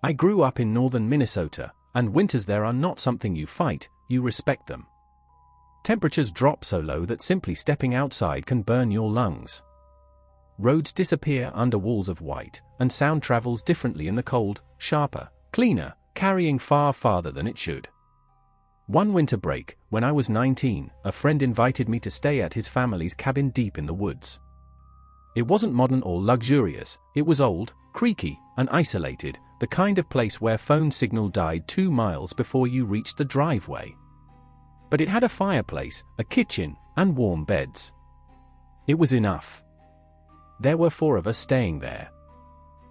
I grew up in northern Minnesota, and winters there are not something you fight, you respect them. Temperatures drop so low that simply stepping outside can burn your lungs. Roads disappear under walls of white, and sound travels differently in the cold, sharper, cleaner, carrying far farther than it should. One winter break, when I was 19, a friend invited me to stay at his family's cabin deep in the woods. It wasn't modern or luxurious, it was old, creaky, and isolated, the kind of place where phone signal died 2 miles before you reached the driveway. But it had a fireplace, a kitchen, and warm beds. It was enough. There were 4 of us staying there.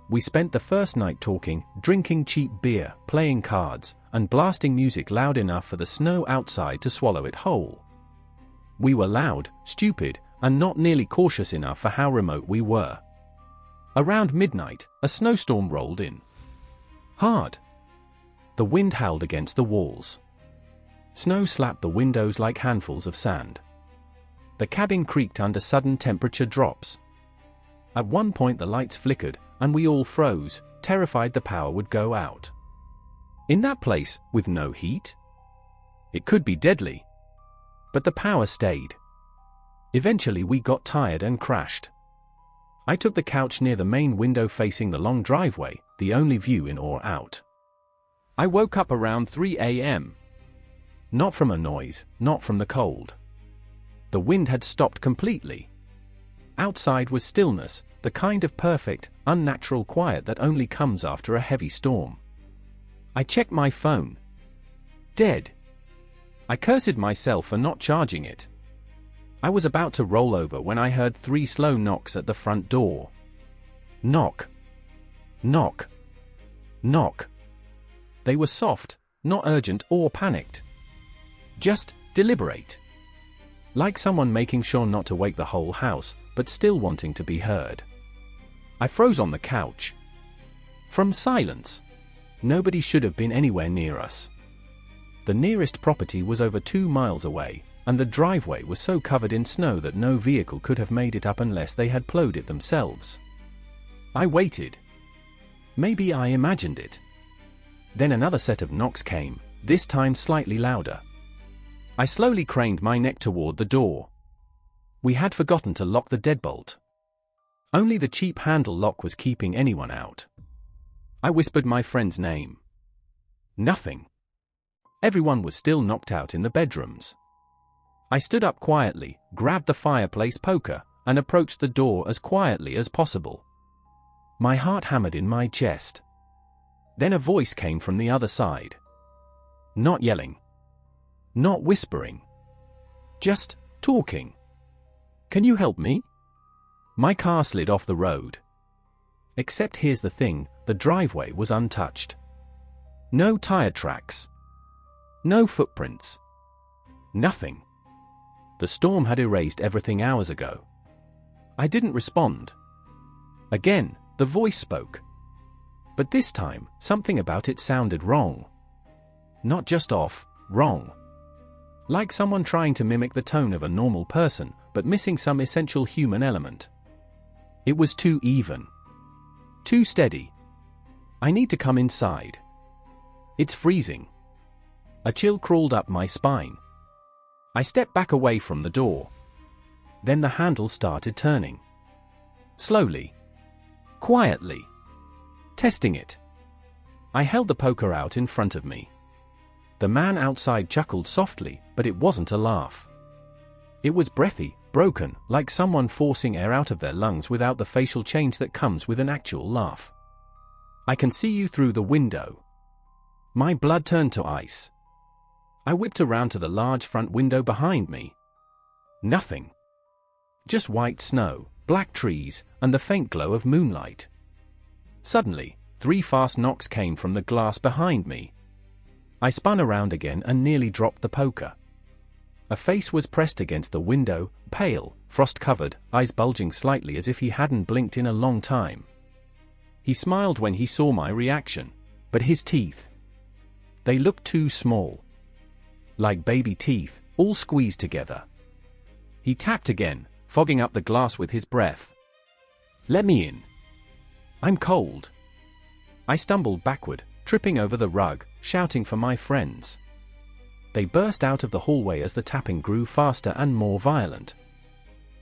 We spent the first night talking, drinking cheap beer, playing cards, and blasting music loud enough for the snow outside to swallow it whole. We were loud, stupid, and not nearly cautious enough for how remote we were. Around midnight, a snowstorm rolled in. Hard. The wind howled against the walls. Snow slapped the windows like handfuls of sand. The cabin creaked under sudden temperature drops. At one point the lights flickered, and we all froze, terrified the power would go out. In that place, with no heat? It could be deadly. But the power stayed. Eventually we got tired and crashed. I took the couch near the main window facing the long driveway, the only view in or out. I woke up around 3 a.m. Not from a noise, not from the cold. The wind had stopped completely. Outside was stillness, the kind of perfect, unnatural quiet that only comes after a heavy storm. I checked my phone. Dead. I cursed myself for not charging it. I was about to roll over when I heard 3 slow knocks at the front door. Knock. Knock. Knock. They were soft, not urgent or panicked. Just deliberate. Like someone making sure not to wake the whole house, but still wanting to be heard. I froze on the couch. From silence. Nobody should have been anywhere near us. The nearest property was over 2 miles away, and the driveway was so covered in snow that no vehicle could have made it up unless they had plowed it themselves. I waited. Maybe I imagined it. Then another set of knocks came, this time slightly louder. I slowly craned my neck toward the door. We had forgotten to lock the deadbolt. Only the cheap handle lock was keeping anyone out. I whispered my friend's name. Nothing. Everyone was still knocked out in the bedrooms. I stood up quietly, grabbed the fireplace poker, and approached the door as quietly as possible. My heart hammered in my chest. Then a voice came from the other side. Not yelling. Not whispering. Just talking. Can you help me? My car slid off the road. Except here's the thing, the driveway was untouched. No tire tracks. No footprints. Nothing. The storm had erased everything hours ago. I didn't respond. Again, the voice spoke. But this time, something about it sounded wrong. Not just off, wrong. Like someone trying to mimic the tone of a normal person, but missing some essential human element. It was too even. Too steady. I need to come inside. It's freezing. A chill crawled up my spine. I stepped back away from the door. Then the handle started turning. Slowly. Quietly. Testing it. I held the poker out in front of me. The man outside chuckled softly, but it wasn't a laugh. It was breathy, broken, like someone forcing air out of their lungs without the facial change that comes with an actual laugh. I can see you through the window. My blood turned to ice. I whipped around to the large front window behind me. Nothing. Just white snow, black trees, and the faint glow of moonlight. Suddenly, 3 fast knocks came from the glass behind me. I spun around again and nearly dropped the poker. A face was pressed against the window, pale, frost-covered, eyes bulging slightly as if he hadn't blinked in a long time. He smiled when he saw my reaction, but his teeth. They looked too small. Like baby teeth, all squeezed together. He tapped again, fogging up the glass with his breath. Let me in. I'm cold. I stumbled backward, tripping over the rug, shouting for my friends. They burst out of the hallway as the tapping grew faster and more violent.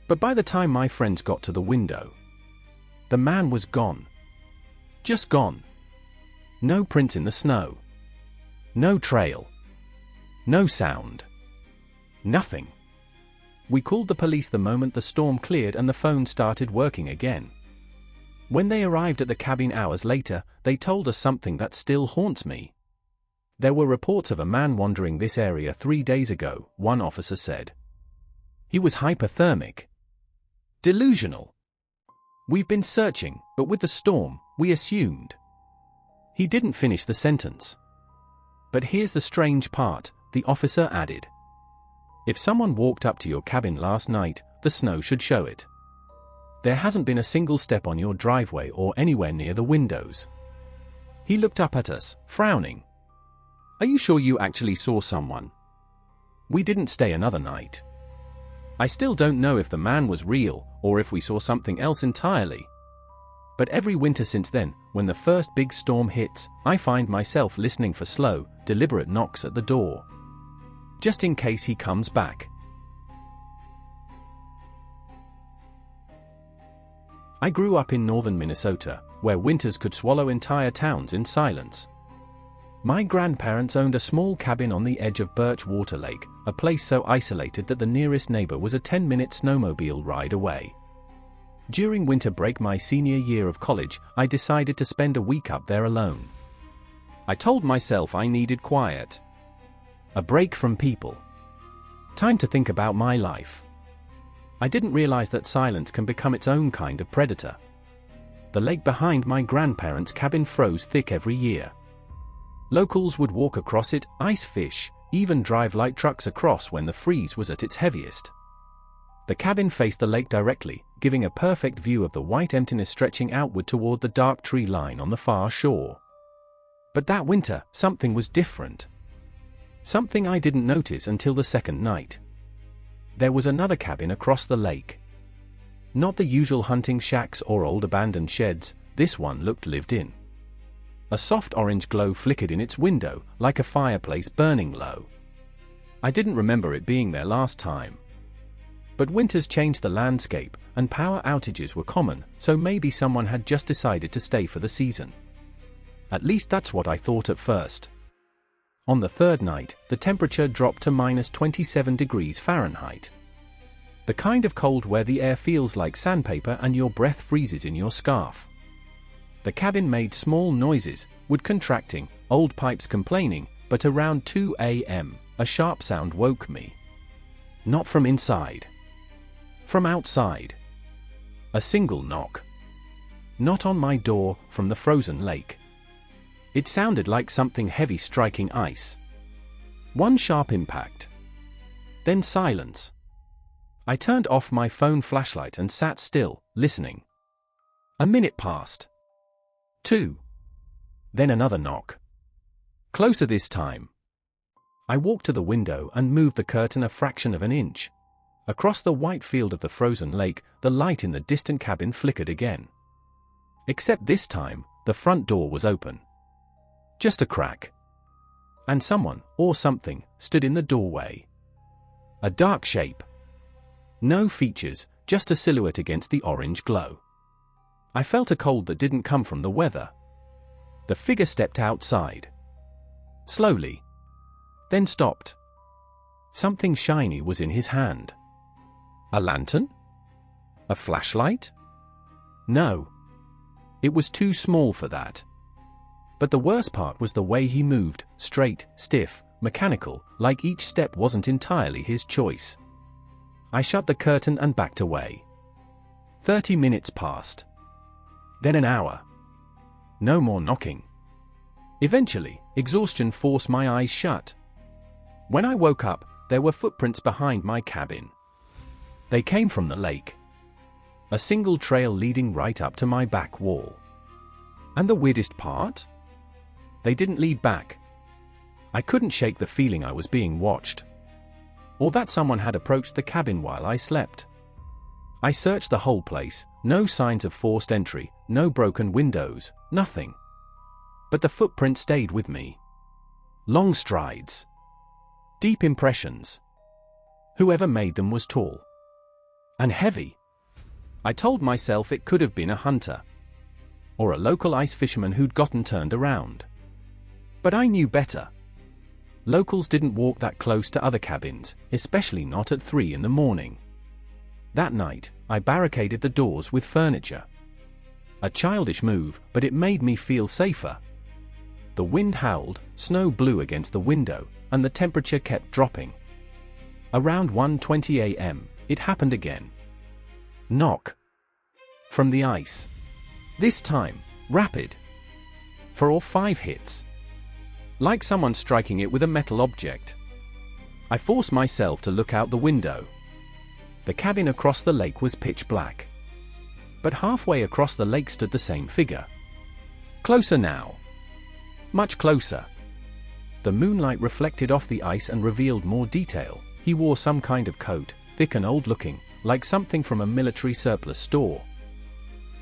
But by the time my friends got to the window, the man was gone. Just gone. No prints in the snow. No trail. No sound. Nothing. We called the police the moment the storm cleared and the phone started working again. When they arrived at the cabin hours later, they told us something that still haunts me. There were reports of a man wandering this area 3 days ago, one officer said. He was hypothermic. Delusional. We've been searching, but with the storm, we assumed. He didn't finish the sentence. But here's the strange part, the officer added. If someone walked up to your cabin last night, the snow should show it. There hasn't been a single step on your driveway or anywhere near the windows. He looked up at us, frowning. Are you sure you actually saw someone? We didn't stay another night. I still don't know if the man was real or if we saw something else entirely. But every winter since then, when the first big storm hits, I find myself listening for slow, deliberate knocks at the door. Just in case he comes back. I grew up in northern Minnesota, where winters could swallow entire towns in silence. My grandparents owned a small cabin on the edge of Birchwater Lake, a place so isolated that the nearest neighbor was a 10-minute snowmobile ride away. During winter break my senior year of college, I decided to spend a week up there alone. I told myself I needed quiet. A break from people. Time to think about my life. I didn't realize that silence can become its own kind of predator. The lake behind my grandparents' cabin froze thick every year. Locals would walk across it, ice fish, even drive light trucks across when the freeze was at its heaviest. The cabin faced the lake directly, giving a perfect view of the white emptiness stretching outward toward the dark tree line on the far shore. But that winter, something was different. Something I didn't notice until the second night. There was another cabin across the lake. Not the usual hunting shacks or old abandoned sheds, this one looked lived in. A soft orange glow flickered in its window, like a fireplace burning low. I didn't remember it being there last time. But winters changed the landscape, and power outages were common, so maybe someone had just decided to stay for the season. At least that's what I thought at first. On the third night, the temperature dropped to -27 degrees Fahrenheit. The kind of cold where the air feels like sandpaper and your breath freezes in your scarf. The cabin made small noises, wood contracting, old pipes complaining, but around 2 a.m., a sharp sound woke me. Not from inside. From outside. A single knock. Not on my door, from the frozen lake. It sounded like something heavy striking ice. One sharp impact. Then silence. I turned off my phone flashlight and sat still, listening. A minute passed. 2. Then another knock. Closer this time. I walked to the window and moved the curtain a fraction of an inch. Across the white field of the frozen lake, the light in the distant cabin flickered again. Except this time, the front door was open. Just a crack. And someone, or something, stood in the doorway. A dark shape. No features, just a silhouette against the orange glow. I felt a cold that didn't come from the weather. The figure stepped outside. Slowly. Then stopped. Something shiny was in his hand. A lantern? A flashlight? No. It was too small for that. But the worst part was the way he moved, straight, stiff, mechanical, like each step wasn't entirely his choice. I shut the curtain and backed away. 30 minutes passed. Then an hour. No more knocking. Eventually, exhaustion forced my eyes shut. When I woke up, there were footprints behind my cabin. They came from the lake. A single trail leading right up to my back wall. And the weirdest part? They didn't lead back. I couldn't shake the feeling I was being watched. Or that someone had approached the cabin while I slept. I searched the whole place, no signs of forced entry, no broken windows, nothing. But the footprint stayed with me. Long strides. Deep impressions. Whoever made them was tall. And heavy. I told myself it could have been a hunter. Or a local ice fisherman who'd gotten turned around. But I knew better. Locals didn't walk that close to other cabins, especially not at 3 in the morning. That night, I barricaded the doors with furniture. A childish move, but it made me feel safer. The wind howled, snow blew against the window, and the temperature kept dropping. Around 1:20 a.m., it happened again. Knock. From the ice. This time, rapid. 4 or 5 hits. Like someone striking it with a metal object. I forced myself to look out the window. The cabin across the lake was pitch black. But halfway across the lake stood the same figure. Closer now. Much closer. The moonlight reflected off the ice and revealed more detail. He wore some kind of coat, thick and old-looking, like something from a military surplus store.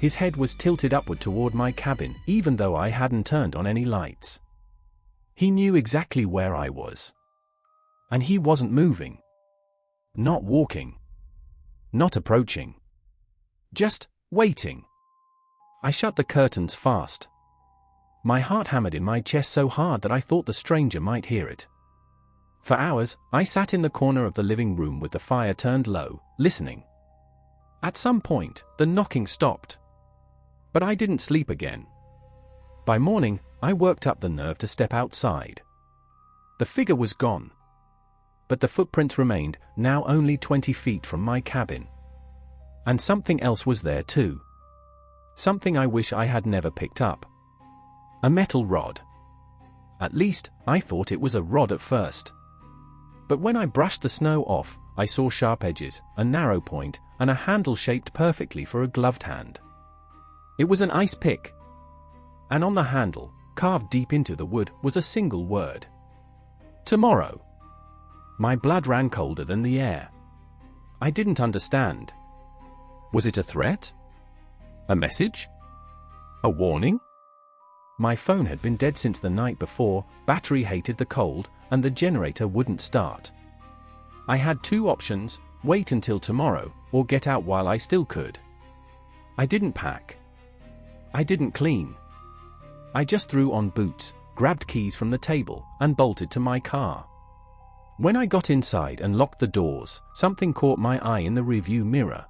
His head was tilted upward toward my cabin, even though I hadn't turned on any lights. He knew exactly where I was. And he wasn't moving. Not walking. Not approaching. Just waiting. I shut the curtains fast. My heart hammered in my chest so hard that I thought the stranger might hear it. For hours, I sat in the corner of the living room with the fire turned low, listening. At some point, the knocking stopped. But I didn't sleep again. By morning, I worked up the nerve to step outside. The figure was gone. But the footprints remained, now only 20 feet from my cabin. And something else was there too. Something I wish I had never picked up. A metal rod. At least, I thought it was a rod at first. But when I brushed the snow off, I saw sharp edges, a narrow point, and a handle shaped perfectly for a gloved hand. It was an ice pick. And on the handle, carved deep into the wood, was a single word. Tomorrow. My blood ran colder than the air. I didn't understand. Was it a threat? A message? A warning? My phone had been dead since the night before, battery hated the cold, and the generator wouldn't start. I had 2 options, wait until tomorrow, or get out while I still could. I didn't pack. I didn't clean. I just threw on boots, grabbed keys from the table, and bolted to my car. When I got inside and locked the doors, something caught my eye in the rearview mirror.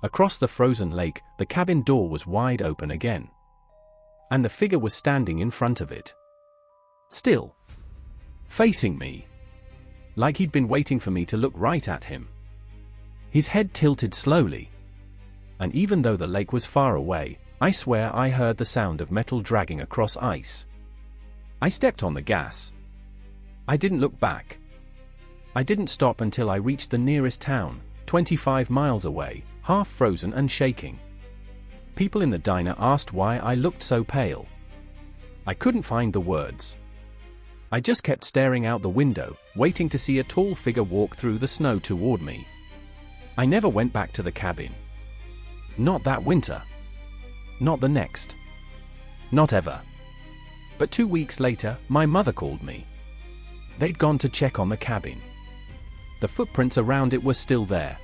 Across the frozen lake, the cabin door was wide open again. And the figure was standing in front of it. Still. Facing me. Like he'd been waiting for me to look right at him. His head tilted slowly. And even though the lake was far away, I swear I heard the sound of metal dragging across ice. I stepped on the gas. I didn't look back. I didn't stop until I reached the nearest town, 25 miles away, half frozen and shaking. People in the diner asked why I looked so pale. I couldn't find the words. I just kept staring out the window, waiting to see a tall figure walk through the snow toward me. I never went back to the cabin. Not that winter. Not the next. Not ever. But 2 weeks later, my mother called me. They'd gone to check on the cabin. The footprints around it were still there.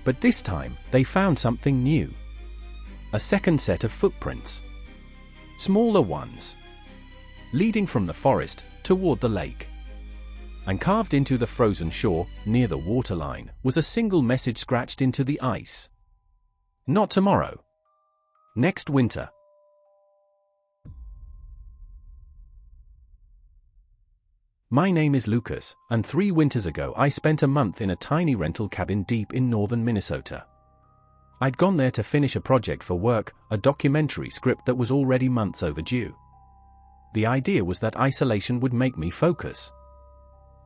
But this time, they found something new. A second set of footprints. Smaller ones. Leading from the forest toward the lake. And carved into the frozen shore, near the waterline, was a single message scratched into the ice. Not tomorrow. Next winter. My name is Lucas, and 3 winters ago I spent a month in a tiny rental cabin deep in northern Minnesota. I'd gone there to finish a project for work, a documentary script that was already months overdue. The idea was that isolation would make me focus.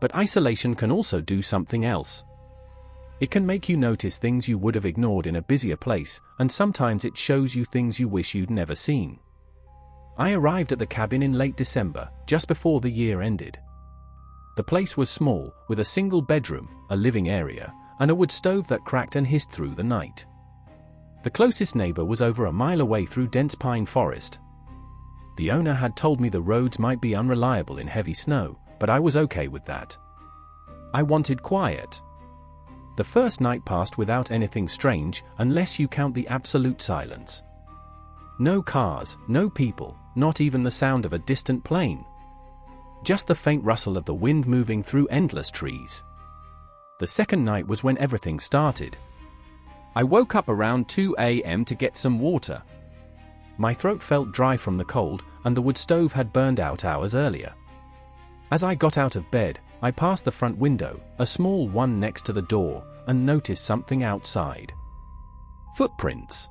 But isolation can also do something else. It can make you notice things you would have ignored in a busier place, and sometimes it shows you things you wish you'd never seen. I arrived at the cabin in late December, just before the year ended. The place was small, with a single bedroom, a living area, and a wood stove that cracked and hissed through the night. The closest neighbor was over a mile away through dense pine forest. The owner had told me the roads might be unreliable in heavy snow, but I was okay with that. I wanted quiet. The first night passed without anything strange, unless you count the absolute silence. No cars, no people, not even the sound of a distant plane. Just the faint rustle of the wind moving through endless trees. The second night was when everything started. I woke up around 2 a.m. to get some water. My throat felt dry from the cold, and the wood stove had burned out hours earlier. As I got out of bed, I passed the front window, a small one next to the door, and noticed something outside. Footprints.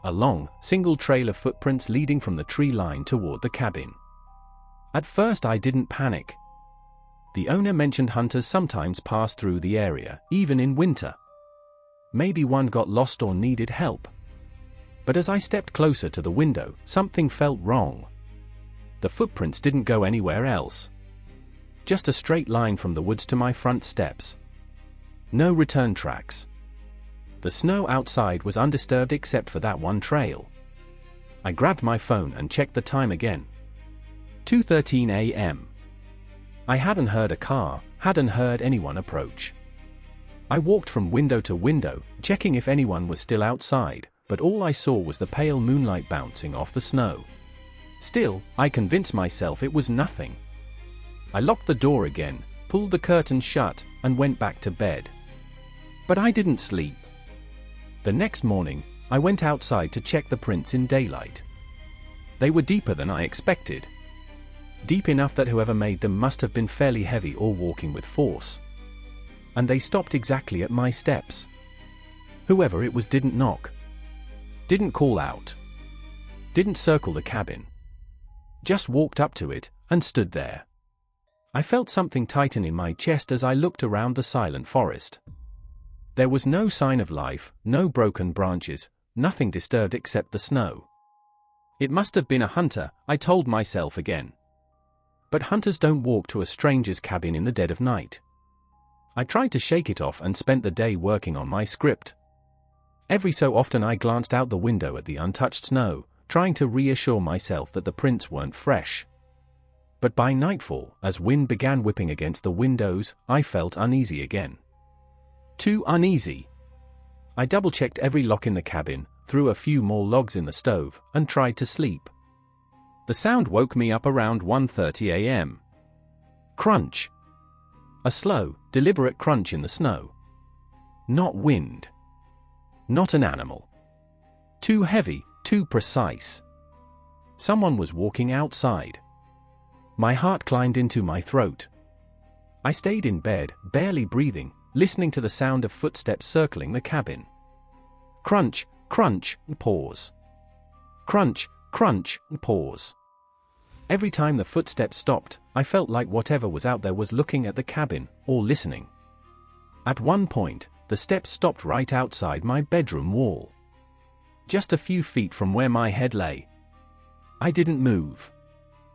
A long, single trail of footprints leading from the tree line toward the cabin. At first I didn't panic. The owner mentioned hunters sometimes pass through the area, even in winter. Maybe one got lost or needed help. But as I stepped closer to the window, something felt wrong. The footprints didn't go anywhere else. Just a straight line from the woods to my front steps. No return tracks. The snow outside was undisturbed except for that one trail. I grabbed my phone and checked the time again. 2:13 a.m. I hadn't heard a car, hadn't heard anyone approach. I walked from window to window, checking if anyone was still outside, but all I saw was the pale moonlight bouncing off the snow. Still, I convinced myself it was nothing. I locked the door again, pulled the curtains shut, and went back to bed. But I didn't sleep. The next morning, I went outside to check the prints in daylight. They were deeper than I expected. Deep enough that whoever made them must have been fairly heavy or walking with force. And they stopped exactly at my steps. Whoever it was didn't knock. Didn't call out. Didn't circle the cabin. Just walked up to it, and stood there. I felt something tighten in my chest as I looked around the silent forest. There was no sign of life, no broken branches, nothing disturbed except the snow. It must have been a hunter, I told myself again. But hunters don't walk to a stranger's cabin in the dead of night. I tried to shake it off and spent the day working on my script. Every so often I glanced out the window at the untouched snow, trying to reassure myself that the prints weren't fresh. But by nightfall, as wind began whipping against the windows, I felt uneasy again. Too uneasy. I double-checked every lock in the cabin, threw a few more logs in the stove, and tried to sleep. The sound woke me up around 1:30 a.m. Crunch. A slow, deliberate crunch in the snow. Not wind. Not an animal. Too heavy, too precise. Someone was walking outside. My heart climbed into my throat. I stayed in bed, barely breathing, listening to the sound of footsteps circling the cabin. Crunch, crunch, pause. Crunch, crunch, pause. Every time the footsteps stopped, I felt like whatever was out there was looking at the cabin, or listening. At one point, the steps stopped right outside my bedroom wall. Just a few feet from where my head lay. I didn't move.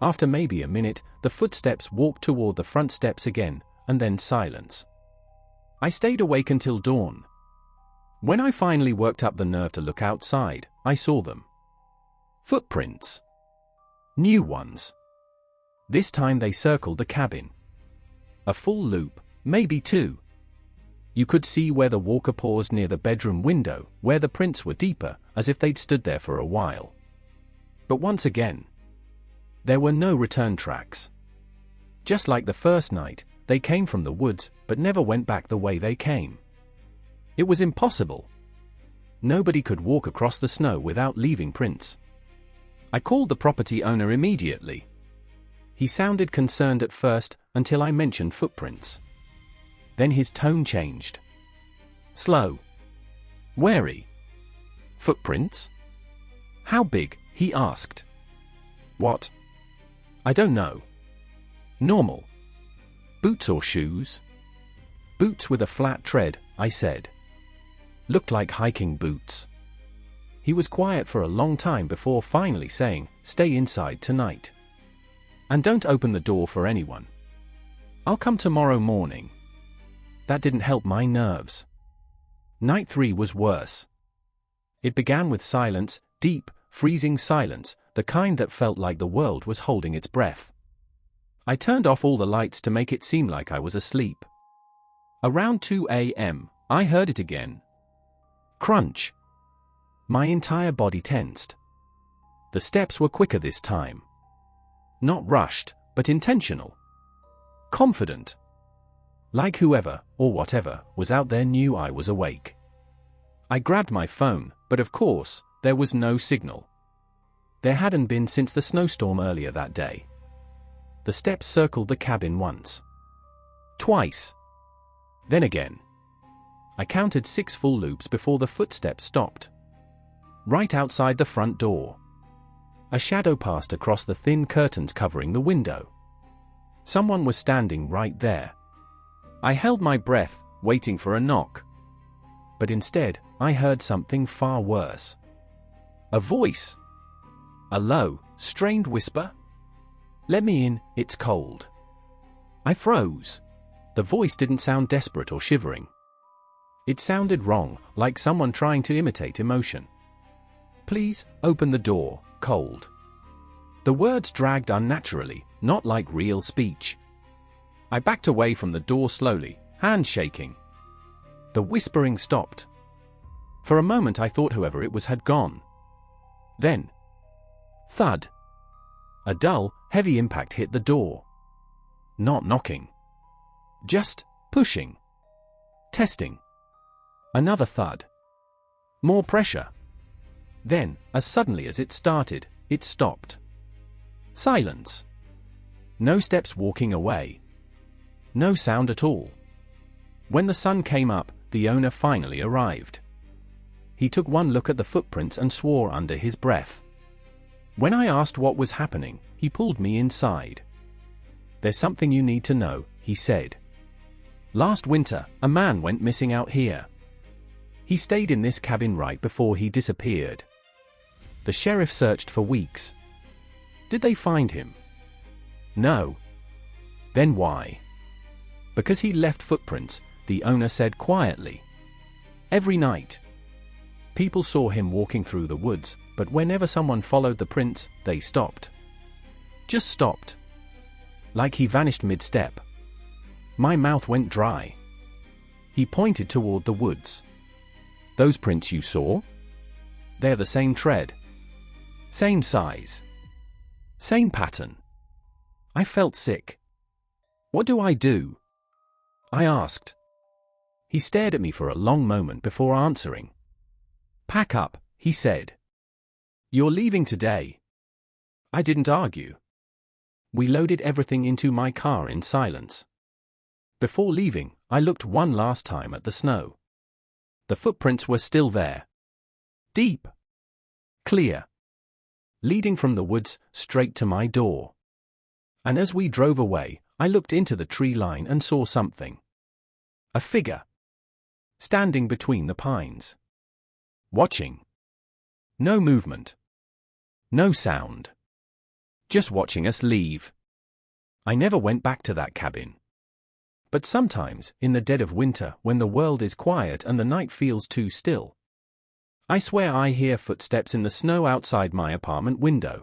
After maybe a minute, the footsteps walked toward the front steps again, and then silence. I stayed awake until dawn. When I finally worked up the nerve to look outside, I saw them. Footprints. New ones. This time they circled the cabin. A full loop, maybe two. You could see where the walker paused near the bedroom window, where the prints were deeper, as if they'd stood there for a while. But once again, there were no return tracks. Just like the first night, they came from the woods, but never went back the way they came. It was impossible. Nobody could walk across the snow without leaving prints. I called the property owner immediately. He sounded concerned at first, until I mentioned footprints. Then his tone changed. Slow. Wary. Footprints? How big? He asked. What? I don't know. Normal. Boots or shoes? Boots with a flat tread, I said. Looked like hiking boots. He was quiet for a long time before finally saying, "Stay inside tonight. And don't open the door for anyone. I'll come tomorrow morning." That didn't help my nerves. Night 3 was worse. It began with silence, deep, freezing silence, the kind that felt like the world was holding its breath. I turned off all the lights to make it seem like I was asleep. Around 2 a.m., I heard it again. Crunch. My entire body tensed. The steps were quicker this time. Not rushed, but intentional. Confident. Like whoever, or whatever, was out there knew I was awake. I grabbed my phone, but of course, there was no signal. There hadn't been since the snowstorm earlier that day. The steps circled the cabin once. Twice. Then again. I counted 6 full loops before the footsteps stopped. Right outside the front door. A shadow passed across the thin curtains covering the window. Someone was standing right there. I held my breath, waiting for a knock. But instead, I heard something far worse. A voice. A low, strained whisper. "Let me in, it's cold." I froze. The voice didn't sound desperate or shivering. It sounded wrong, like someone trying to imitate emotion. "Please, open the door, cold." The words dragged unnaturally, not like real speech. I backed away from the door slowly, hands shaking. The whispering stopped. For a moment I thought whoever it was had gone. Then, thud. A dull, heavy impact hit the door. Not knocking. Just pushing. Testing. Another thud. More pressure. Then, as suddenly as it started, it stopped. Silence. No steps walking away. No sound at all. When the sun came up, the owner finally arrived. He took one look at the footprints and swore under his breath. When I asked what was happening, he pulled me inside. "There's something you need to know," he said. "Last winter, a man went missing out here. He stayed in this cabin right before he disappeared. The sheriff searched for weeks. Did they find him? No. Then why? Because he left footprints," the owner said quietly. "Every night. People saw him walking through the woods, but whenever someone followed the prints, they stopped. Just stopped. Like he vanished mid-step." My mouth went dry. He pointed toward the woods. "Those prints you saw? They're the same tread. Same size. Same pattern." I felt sick. "What do I do?" I asked. He stared at me for a long moment before answering. "Pack up," he said. "You're leaving today." I didn't argue. We loaded everything into my car in silence. Before leaving, I looked one last time at the snow. The footprints were still there. Deep. Clear. Leading from the woods straight to my door. And as we drove away, I looked into the tree line and saw something. A figure. Standing between the pines. Watching. No movement. No sound. Just watching us leave. I never went back to that cabin. But sometimes, in the dead of winter, when the world is quiet and the night feels too still, I swear I hear footsteps in the snow outside my apartment window.